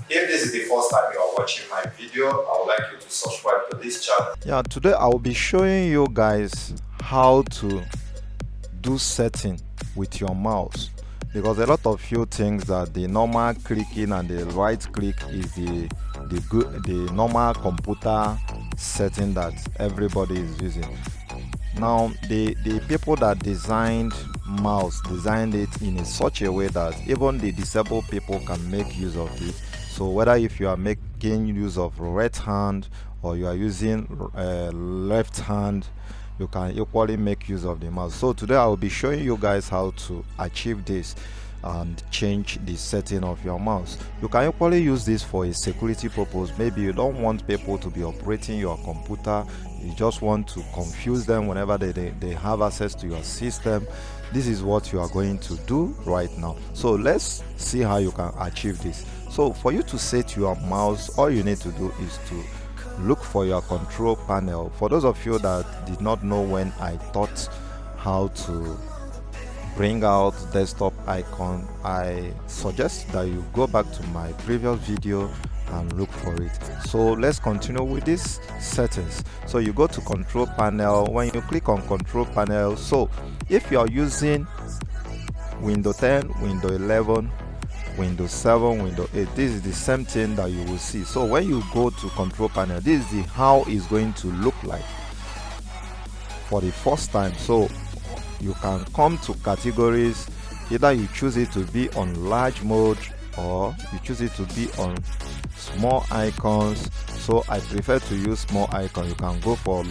If this is the first time you are watching my video, I would like you to subscribe to this channel. Yeah, today I will be showing you guys how to do setting with your mouse, because a lot of you think that the normal clicking and the right click is the normal computer setting that everybody is using. Now the people that designed mouse designed it in such a way that even the disabled people can make use of it. So whether if you are making use of right hand or you are using left hand, you can equally make use of the mouse. So today I will be showing you guys how to achieve this and change the setting of your mouse. You can equally use this for a security purpose. Maybe you don't want people to be operating your computer, you just want to confuse them whenever they have access to your system. This is what you are going to do right now. So let's see how you can achieve this. So for you to set your mouse, all you need to do is to look for your control panel. For those of you that did not know when I taught how to bring out desktop icon, I suggest that you go back to my previous video and look for it. So let's continue with these settings. So you go to control panel. When you click on control panel, so if you are using Windows 10, Windows 11, Windows 7, Windows 8, this is the same thing that you will see. So when you go to control panel, this is the how it's going to look like for the first time. So you can come to categories, either you choose it to be on large mode or you choose it to be on small icons. So I prefer to use small icon. You can go for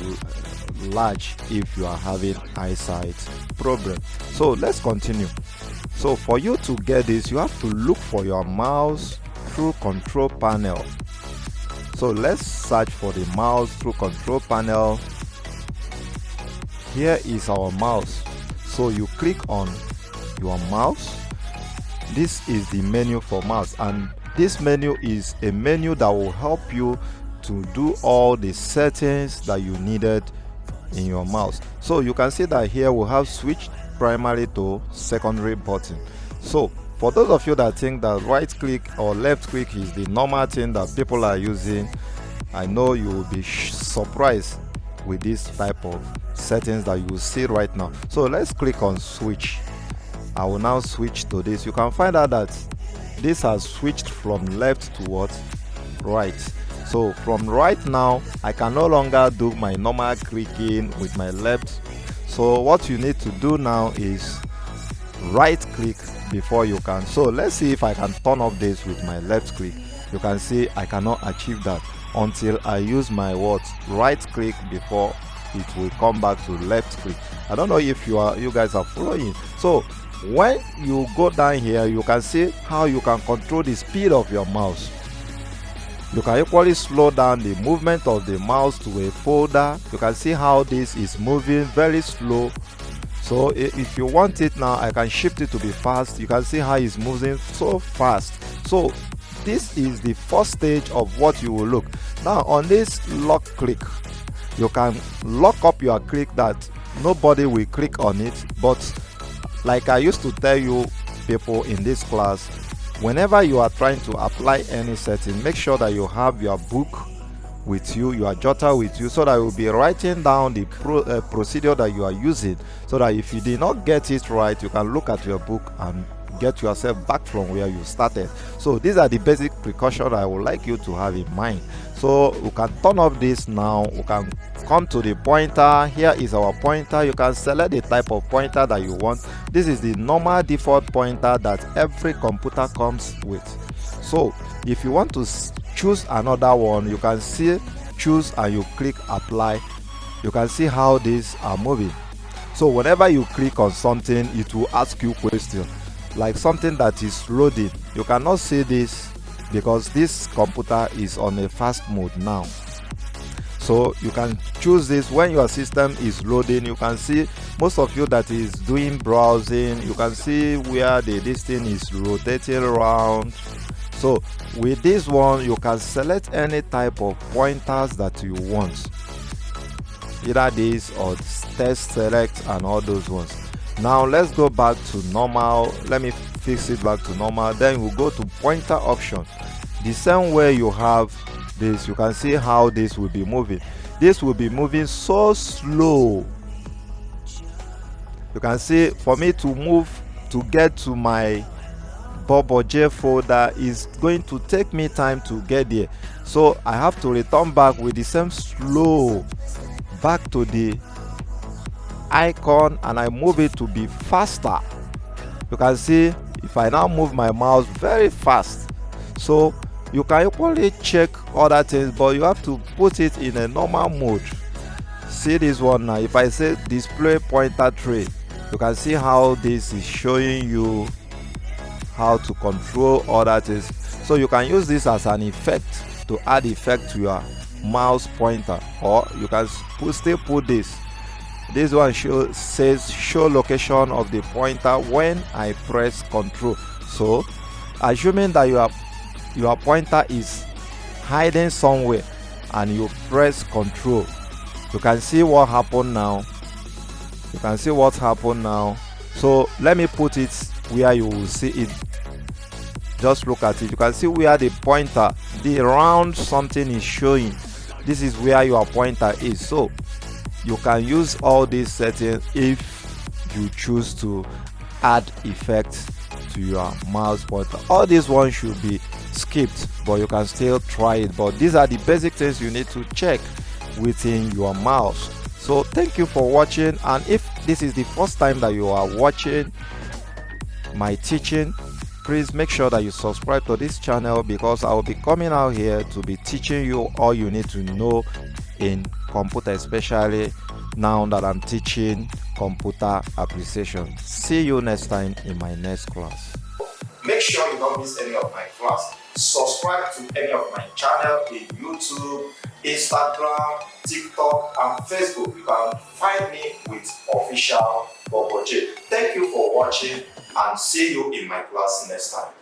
large if you are having eyesight problem. So let's continue. So for you to get this, you have to look for your mouse through control panel. So let's search for the mouse through control panel. Here is our mouse. So you click on your mouse. This is the menu for mouse, and this menu is a menu that will help you to do all the settings that you needed in your mouse. So you can see that here we have switched primary to secondary button. So for those of you that think that right click or left click is the normal thing that people are using, I know you will be surprised with this type of settings that you will see right now. So let's click on switch. I will now switch to this. You can find out that this has switched from left to what? Right. So from right now, I can no longer do my normal clicking with my left. So what you need to do now is right click before you can. So let's see if I can turn off this with my left click. You can see I cannot achieve that until I use my what? Right click before it will come back to left click. I don't know if you guys are following. So when you go down here, you can see how you can control the speed of your mouse. You can equally slow down the movement of the mouse to a folder. You can see how this is moving very slow. So if you want it now, I can shift it to be fast. You can see how it's moving so fast. So this is the first stage of what you will look. Now on this lock click, you can lock up your click that nobody will click on it. But like I used to tell you people in this class, whenever you are trying to apply any setting, make sure that you have your book with you, your jotter with you, so that you will be writing down the procedure that you are using, so that if you did not get it right, you can look at your book and get yourself back from where you started. So these are the basic precautions I would like you to have in mind. So we can turn off this now. We can come to the pointer. Here is our pointer. You can select the type of pointer that you want. This is the normal default pointer that every computer comes with. So if you want to choose another one, you can see choose and you click apply. You can see how these are moving. So whenever you click on something, it will ask you questions, like something that is loading. You cannot see this because this computer is on a fast mode now. So you can choose this when your system is loading. You can see most of you that is doing browsing, you can see where this thing is rotating around. So with this one, you can select any type of pointers that you want, either this or test select and all those ones. Now let's go back to normal. Let me fix it back to normal. Then we'll go to pointer option. the same way you have this, you can see how this will be moving. This will be moving so slow. You can see for me to move to get to my Bobo J folder is going to take me time to get there, so I have to return back with the same slow back to the icon, and I move it to be faster. You can see if I now move my mouse very fast. So you can equally check other things, but you have to put it in a normal mode. See this one now. If I say display pointer tree, you can see how this is showing you how to control other things. So you can use this as an effect to add effect to your mouse pointer, or you can still put this. This one says show location of the pointer when I press control. So assuming that your pointer is hiding somewhere and you press control, you can see what happened now. You can see what happened now. So let me put it where you will see it. Just look at it. You can see where the pointer, the round something is showing. This is where your pointer is. So you can use all these settings if you choose to add effects to your mouse pointer. All these ones should be skipped, but you can still try it. But these are the basic things you need to check within your mouse. So thank you for watching, and if this is the first time that you are watching my teaching, please make sure that you subscribe to this channel, because I will be coming out here to be teaching you all you need to know in computer, especially now that I'm teaching computer appreciation. See you next time in my next class. Make sure you don't miss any of my class. Subscribe to any of my channel in YouTube, Instagram, TikTok, and Facebook. You can find me with official Bobo J. Thank you for watching, and see you in my class next time.